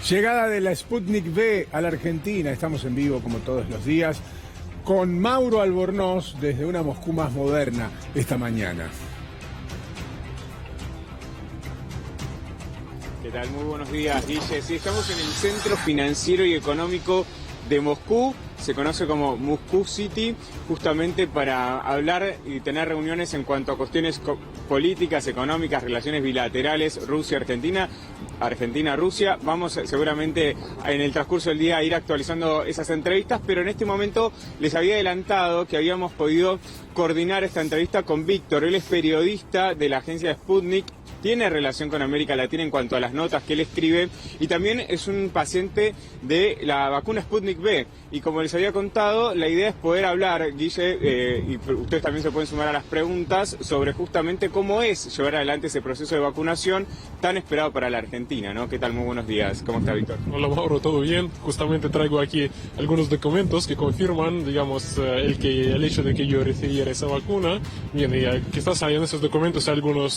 Llegada de la Sputnik V a la Argentina. Estamos en vivo como todos los días con Mauro Albornoz desde una Moscú más moderna esta mañana. ¿Qué tal? Muy buenos días, Guille. Sí, estamos en el centro financiero y económico de Moscú. Se conoce como Moscú City, justamente para hablar y tener reuniones en cuanto a cuestiones políticas, económicas, relaciones bilaterales, Rusia-Argentina, Argentina-Rusia. Vamos seguramente en el transcurso del día a ir actualizando esas entrevistas, pero en este momento les había adelantado que habíamos podido coordinar esta entrevista con Víctor. Él es periodista de la agencia Sputnik, tiene relación con América Latina en cuanto a las notas que él escribe y también es un paciente de la vacuna Sputnik V. Y como les había contado, la idea es poder hablar, Guille, y ustedes también se pueden sumar a las preguntas, sobre justamente cómo es llevar adelante ese proceso de vacunación tan esperado para la Argentina, ¿no? ¿Qué tal? Muy buenos días. ¿Cómo está, Víctor? Hola, Mauro, ¿todo bien? Justamente traigo aquí algunos documentos que confirman, digamos, el hecho de que yo recibiera esa vacuna. Bien, y quizás hay en esos documentos alguna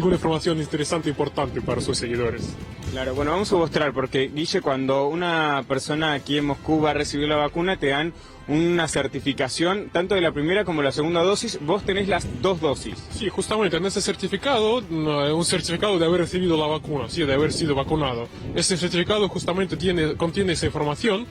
información interesante e importante para sus seguidores. Claro, bueno, vamos a mostrar, porque, Guille, cuando una persona aquí en Moscú va a recibir la vacuna, te dan una certificación, tanto de la primera como la segunda dosis. Vos tenés las dos dosis. Sí, justamente en ese certificado, un certificado de haber recibido la vacuna, sí, de haber sido vacunado. Ese certificado justamente contiene esa información,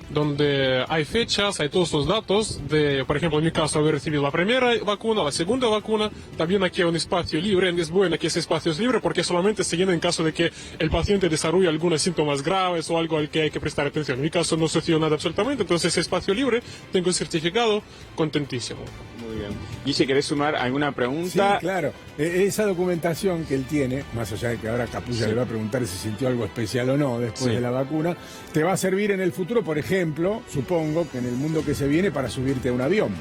donde hay fechas, hay todos los datos de, por ejemplo, en mi caso, haber recibido la primera vacuna, la segunda vacuna. También aquí hay un espacio libre. Es bueno que ese espacio es libre porque solamente se llena en caso de que el paciente desarrolle algunos síntomas graves o algo al que hay que prestar atención. En mi caso no sucedió nada absolutamente, entonces ese espacio libre, tengo el certificado, contentísimo. Muy bien. Guille, ¿querés sumar alguna pregunta? Sí, claro. Esa documentación que él tiene, más allá de que ahora Capulla le va a preguntar si sintió algo especial o no después de la vacuna, te va a servir en el futuro, por ejemplo, supongo que en el mundo que se viene, para subirte a un avión.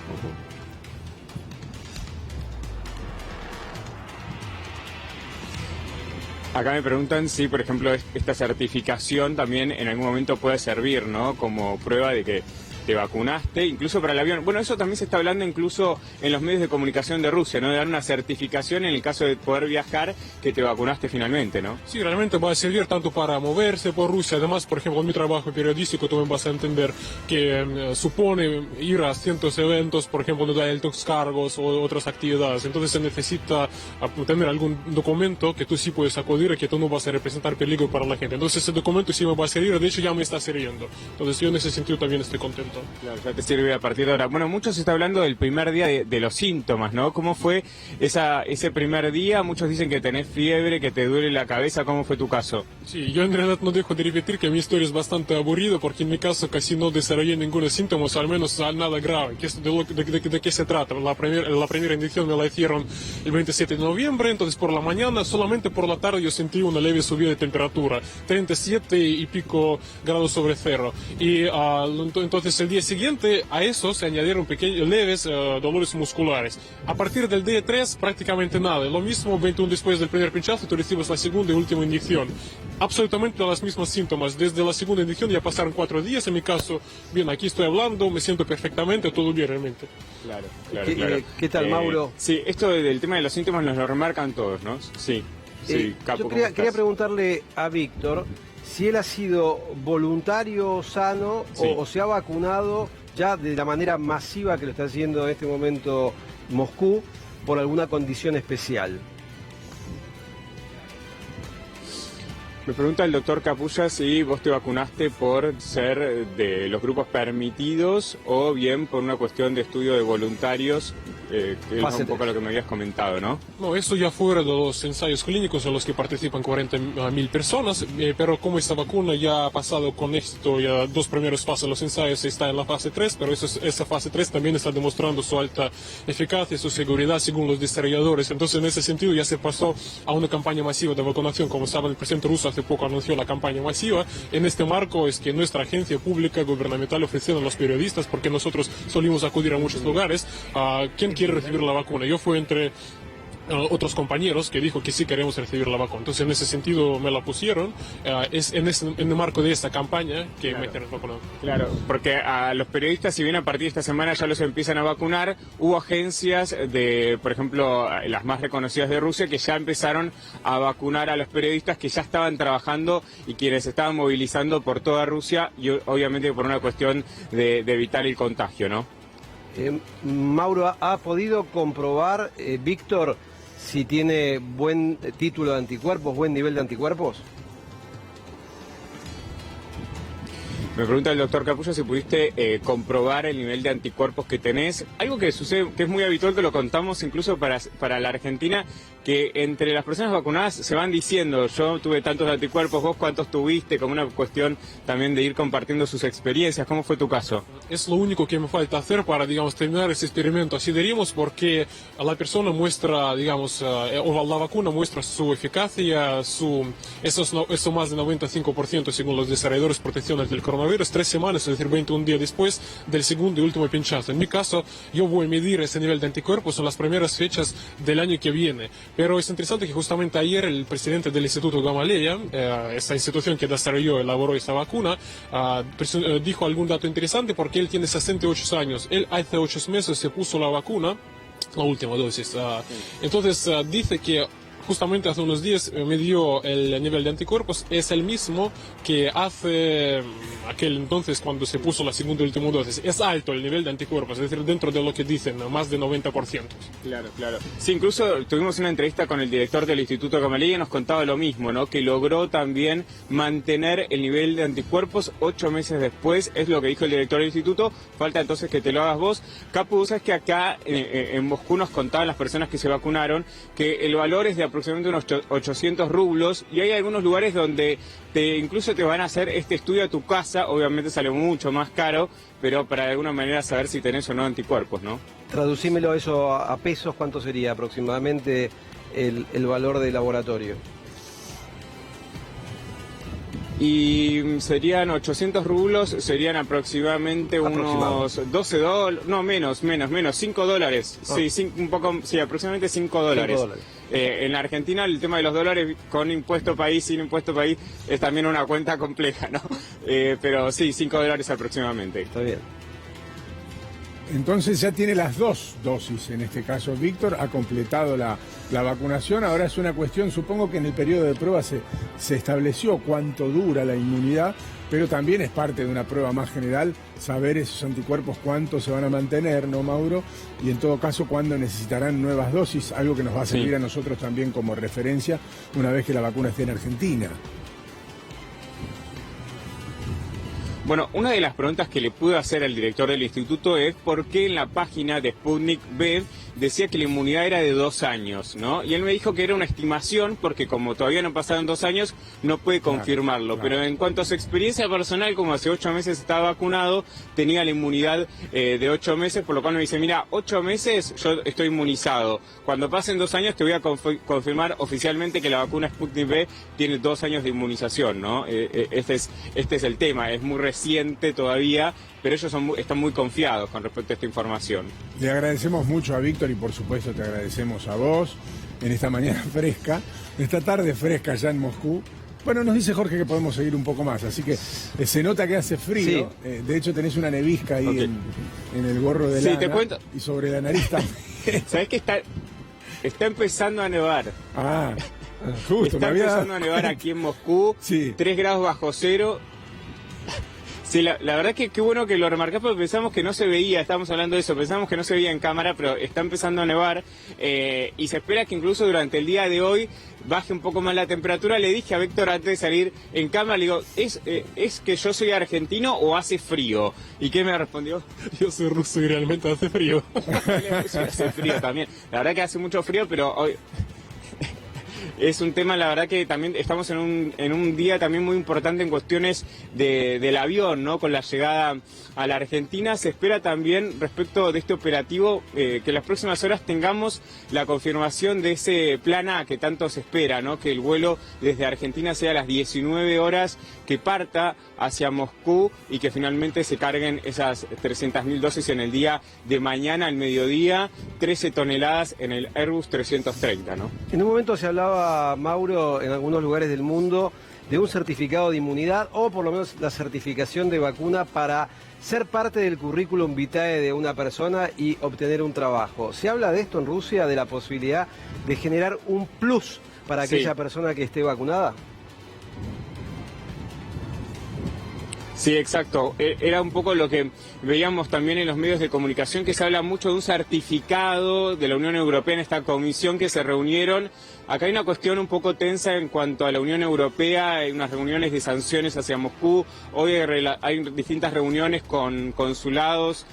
Acá me preguntan si, por ejemplo, esta certificación también en algún momento puede servir, ¿no? Como prueba de que te vacunaste, incluso para el avión. Bueno, eso también se está hablando incluso en los medios de comunicación de Rusia, ¿no? De dar una certificación en el caso de poder viajar, que te vacunaste finalmente, ¿no? Sí, realmente va a servir tanto para moverse por Rusia. Además, por ejemplo, en mi trabajo periodístico tú vas a entender que supone ir a ciertos eventos, por ejemplo, de altos cargos o otras actividades. Entonces se necesita tener algún documento que tú sí puedes acudir y que tú no vas a representar peligro para la gente. Entonces ese documento sí me va a servir, de hecho ya me está sirviendo. Entonces yo en ese sentido también estoy contento. Claro, ya te sirve a partir de ahora. Bueno, mucho se está hablando del primer día de los síntomas, ¿no? ¿Cómo fue ese primer día? Muchos dicen que tenés fiebre, que te duele la cabeza. ¿Cómo fue tu caso? Sí, yo en realidad no dejo de repetir que mi historia es bastante aburrida porque en mi caso casi no desarrollé ningún síntoma, o al menos nada grave. ¿De qué se trata? La primera inyección me la hicieron el 27 de noviembre, entonces por la mañana, solamente por la tarde yo sentí una leve subida de temperatura, 37 y pico grados sobre cero. Y entonces el día siguiente a eso se añadieron leves dolores musculares. A partir del día 3 prácticamente nada. Lo mismo 21 después del primer pinchazo tú recibes la segunda y última inyección. Absolutamente los mismos síntomas. Desde la segunda inyección ya pasaron 4 días. En mi caso, bien, aquí estoy hablando, me siento perfectamente, todo bien realmente. Claro. ¿Qué tal, Mauro? Sí, esto del tema de los síntomas nos lo remarcan todos, ¿no? Sí. Capo, yo quería preguntarle a Víctor si él ha sido voluntario, sano, o se ha vacunado ya de la manera masiva que lo está haciendo en este momento Moscú por alguna condición especial. Me pregunta el doctor Capulla si vos te vacunaste por ser de los grupos permitidos o bien por una cuestión de estudio de voluntarios, que es un poco lo que me habías comentado, ¿no? No, eso ya fuera de los ensayos clínicos en los que participan 40.000 personas, pero como esta vacuna ya ha pasado con éxito, ya 2 primeros fases de los ensayos, está en la fase 3, pero esa fase 3 también está demostrando su alta eficacia, su seguridad según los desarrolladores. Entonces en ese sentido ya se pasó a una campaña masiva de vacunación. Como saben, el presidente ruso hace poco anunció la campaña masiva. En este marco es que nuestra agencia pública gubernamental ofreciendo a los periodistas, porque nosotros solimos acudir a muchos lugares, a quien quiere recibir la vacuna. Yo fui entre otros compañeros que dijo que sí queremos recibir la vacuna. Entonces, en ese sentido me la pusieron. Es en el marco de esta campaña que me tienen vacunado. Claro, porque a los periodistas, si bien a partir de esta semana ya los empiezan a vacunar, hubo agencias de, por ejemplo, las más reconocidas de Rusia, que ya empezaron a vacunar a los periodistas que ya estaban trabajando y quienes se estaban movilizando por toda Rusia, y obviamente por una cuestión de evitar el contagio, ¿no? Mauro, ¿ha podido comprobar, Víctor, si tiene buen título de anticuerpos, buen nivel de anticuerpos? Me pregunta el doctor Capullo si pudiste comprobar el nivel de anticuerpos que tenés. Algo que sucede, que es muy habitual, que lo contamos incluso para la Argentina, que entre las personas vacunadas se van diciendo, yo tuve tantos anticuerpos, vos cuántos tuviste, como una cuestión también de ir compartiendo sus experiencias. ¿Cómo fue tu caso? Es lo único que me falta hacer para, digamos, terminar ese experimento. Así diríamos, porque la persona muestra, digamos, o la vacuna muestra su eficacia, eso más de 95% según los desarrolladores protecciones del coronavirus, 3 semanas, es decir, 21 días después del segundo y último pinchazo. En mi caso, yo voy a medir ese nivel de anticuerpos en las primeras fechas del año que viene. Pero es interesante que justamente ayer el presidente del Instituto Gamaleya, esa institución que desarrolló y elaboró esa vacuna, dijo algún dato interesante, porque él tiene 68 años. Él hace 8 meses se puso la vacuna, la última dosis. Entonces dice que justamente hace unos días me dio el nivel de anticuerpos, es el mismo que hace aquel entonces cuando se puso la segunda y última dosis. Es alto el nivel de anticuerpos, es decir, dentro de lo que dicen, más de 90%. Claro, claro. Sí, incluso tuvimos una entrevista con el director del Instituto Gamaleya y nos contaba lo mismo, ¿no? Que logró también mantener el nivel de anticuerpos 8 meses después, es lo que dijo el director del instituto. Falta entonces que te lo hagas vos. Capu, sabes que acá en Moscú nos contaban las personas que se vacunaron que el valor es de aproximadamente unos 800 rublos, y hay algunos lugares donde incluso te van a hacer este estudio a tu casa. Obviamente sale mucho más caro, pero para de alguna manera saber si tenés o no anticuerpos, ¿no? Traducímelo eso a pesos, ¿cuánto sería aproximadamente el valor de laboratorio? Y serían 800 rublos, serían aproximadamente unos 12 dólares, no, menos, 5 dólares. Ah. Sí, un poco, sí, aproximadamente 5 dólares. 5 dólares. En la Argentina el tema de los dólares con impuesto país, sin impuesto país, es también una cuenta compleja, ¿no? Pero sí, 5 dólares aproximadamente. Está bien. Entonces ya tiene las 2 dosis, en este caso Víctor, ha completado la vacunación. Ahora es una cuestión, supongo que en el periodo de prueba se estableció cuánto dura la inmunidad, pero también es parte de una prueba más general saber esos anticuerpos cuánto se van a mantener, ¿no, Mauro? Y en todo caso, cuándo necesitarán nuevas dosis, algo que nos va a servir a nosotros también como referencia una vez que la vacuna esté en Argentina. Bueno, una de las preguntas que le pude hacer al director del instituto es por qué en la página de Sputnik V decía que la inmunidad era de 2 años, ¿no? Y él me dijo que era una estimación porque como todavía no pasaron 2 años, no puede confirmarlo. Claro. Pero en cuanto a su experiencia personal, como hace 8 meses estaba vacunado, tenía la inmunidad de 8 meses, por lo cual me dice, mira, 8 meses yo estoy inmunizado. Cuando pasen 2 años te voy a confirmar oficialmente que la vacuna Sputnik V tiene 2 años de inmunización, ¿no? Este es el tema, es muy reciente todavía, pero ellos están muy confiados con respecto a esta información. Le agradecemos mucho a Víctor y por supuesto te agradecemos a vos en esta mañana fresca, en esta tarde fresca ya en Moscú. Bueno, nos dice Jorge que podemos seguir un poco más, así que se nota que hace frío. Sí. De hecho tenés una nevisca ahí en el gorro de lana, te cuento. Y sobre la nariz también. ¿Sabés que está empezando a nevar? Ah, justo. Está empezando a nevar aquí en Moscú, 3 grados bajo cero. Sí, la verdad que qué bueno que lo remarcás, porque pensamos que no se veía, estábamos hablando de eso, pensamos que no se veía en cámara, pero está empezando a nevar y se espera que incluso durante el día de hoy baje un poco más la temperatura. Le dije a Víctor antes de salir en cámara, le digo, ¿es que yo soy argentino o hace frío? ¿Y qué me respondió? Yo soy ruso y realmente hace frío. Hace frío también, la verdad que hace mucho frío, pero hoy... es un tema, la verdad que también estamos en un día también muy importante en cuestiones del avión, ¿no? Con la llegada a la Argentina. Se espera también respecto de este operativo que en las próximas horas tengamos la confirmación de ese plan A que tanto se espera, ¿no? Que el vuelo desde Argentina sea a las 19 horas, que parta hacia Moscú y que finalmente se carguen esas 300.000 dosis en el día de mañana al mediodía, 13 toneladas en el Airbus 330, ¿no? En un momento se hablaba, Mauro, en algunos lugares del mundo, de un certificado de inmunidad o por lo menos la certificación de vacuna para ser parte del currículum vitae de una persona y obtener un trabajo. ¿Se habla de esto en Rusia, de la posibilidad de generar un plus para aquella persona que esté vacunada? Sí, exacto. Era un poco lo que veíamos también en los medios de comunicación, que se habla mucho de un certificado de la Unión Europea en esta comisión que se reunieron. Acá hay una cuestión un poco tensa en cuanto a la Unión Europea, hay unas reuniones de sanciones hacia Moscú. Hoy hay distintas reuniones con consulados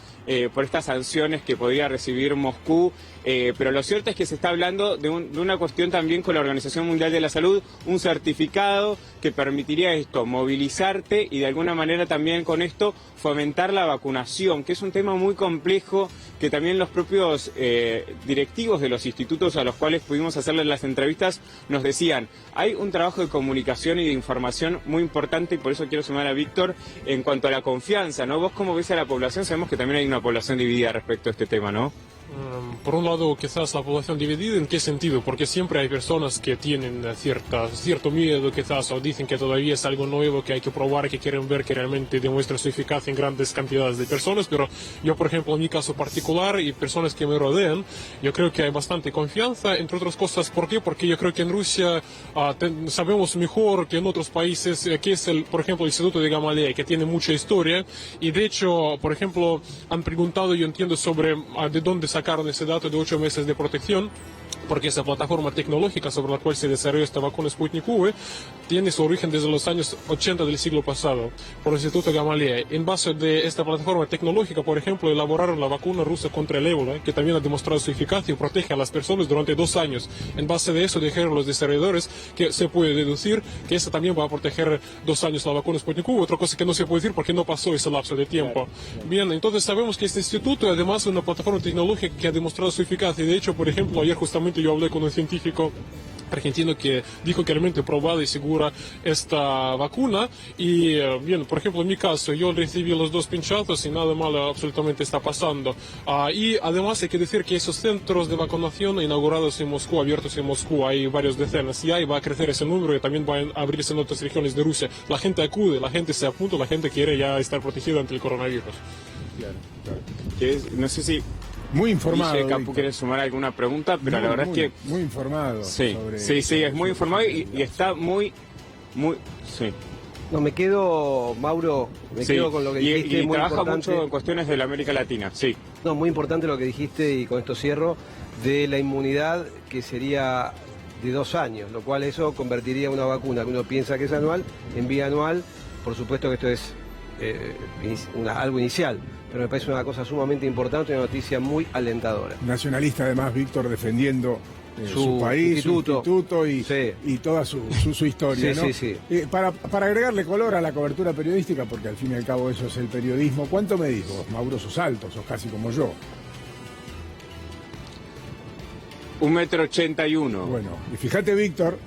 por estas sanciones que podría recibir Moscú, pero lo cierto es que se está hablando de una cuestión también con la Organización Mundial de la Salud, un certificado que permitiría esto, movilizarte y de alguna manera también con esto fomentar la vacunación, que es un tema muy complejo que también los propios directivos de los institutos a los cuales pudimos hacerles las entrevistas nos decían, hay un trabajo de comunicación y de información muy importante y por eso quiero sumar a Víctor en cuanto a la confianza, ¿no? Vos cómo ves a la población, sabemos que también hay una población dividida respecto a este tema, ¿no? Por un lado, quizás la población dividida, ¿en qué sentido? Porque siempre hay personas que tienen cierto miedo, quizás, o dicen que todavía es algo nuevo, que hay que probar, que quieren ver que realmente demuestra su eficacia en grandes cantidades de personas, pero yo, por ejemplo, en mi caso particular y personas que me rodean, yo creo que hay bastante confianza, entre otras cosas, ¿por qué? Porque yo creo que en Rusia sabemos mejor que en otros países que es, por ejemplo, el Instituto de Gamaleya, que tiene mucha historia, y de hecho, por ejemplo, han preguntado, yo entiendo, sobre de dónde sacaron ese dato de 8 meses de protección, porque esa plataforma tecnológica sobre la cual se desarrolló esta vacuna Sputnik V tiene su origen desde los años 80 del siglo pasado por el Instituto Gamaleya. En base de esta plataforma tecnológica, por ejemplo, elaboraron la vacuna rusa contra el ébola, que también ha demostrado su eficacia y protege a las personas durante 2 años. En base de eso dijeron los desarrolladores que se puede deducir que esa también va a proteger 2 años la vacuna Sputnik V, otra cosa que no se puede decir porque no pasó ese lapso de tiempo. Bien, entonces sabemos que este instituto además es una plataforma tecnológica que ha demostrado su eficacia. De hecho, por ejemplo, ayer justamente yo hablé con un científico argentino que dijo que realmente probada y segura esta vacuna y bien, por ejemplo en mi caso yo recibí los 2 pinchazos y nada malo absolutamente está pasando y además hay que decir que esos centros de vacunación inaugurados en Moscú, abiertos en Moscú, hay varios decenas ya y va a crecer ese número y también van a abrirse en otras regiones de Rusia. La gente acude, la gente se apunta, la gente quiere ya estar protegida ante el coronavirus. Claro. No sé si muy informado. Dice Capu, ¿quiere sumar alguna pregunta? Pero la verdad es que muy informado. Sí, sí, es muy informado y está muy, sí. No, me quedo, Mauro, quedo con lo que dijiste. Y muy trabaja importante. mucho en cuestiones de la América Latina, sí. No, muy importante lo que dijiste y con esto cierro, de la inmunidad que sería de 2 años, lo cual eso convertiría una vacuna que uno piensa que es anual en bianual. Por supuesto que esto es algo inicial, pero me parece una cosa sumamente importante, una noticia muy alentadora. Nacionalista además, Víctor, defendiendo su país, su instituto y toda su historia, ¿no? Para agregarle color a la cobertura periodística, porque al fin y al cabo eso es el periodismo, ¿cuánto medís vos? Mauro, sos alto, sos casi como yo. 1,81 m. Bueno, y fíjate, Víctor.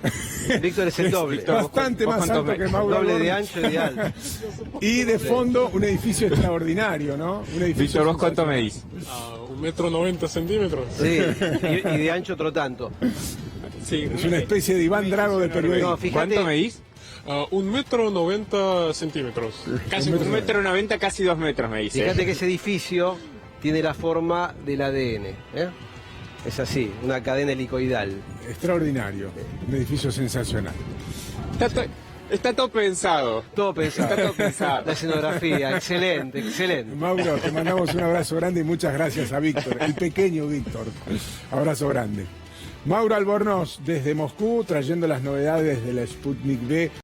Víctor es el doble. Bastante más alto que Mauro. Doble de ancho y de alto. Y de fondo, un edificio extraordinario, ¿no? Un edificio. Víctor, ¿vos cuánto medís? 1,90 m. Sí, y de ancho otro tanto. Sí, es una especie de Iván Drago del periodismo. No, ¿Cuánto medís? 1,90 m. Casi 1,90 m, casi 2 metros, me dice. Fíjate que ese edificio tiene la forma del ADN, ¿eh? Es así, una cadena helicoidal. Extraordinario, un edificio sensacional. Está todo pensado. Todo pensado. Está todo pensado. La escenografía, excelente, excelente. Mauro, te mandamos un abrazo grande y muchas gracias a Víctor, el pequeño Víctor. Abrazo grande. Mauro Albornoz, desde Moscú, trayendo las novedades de la Sputnik V.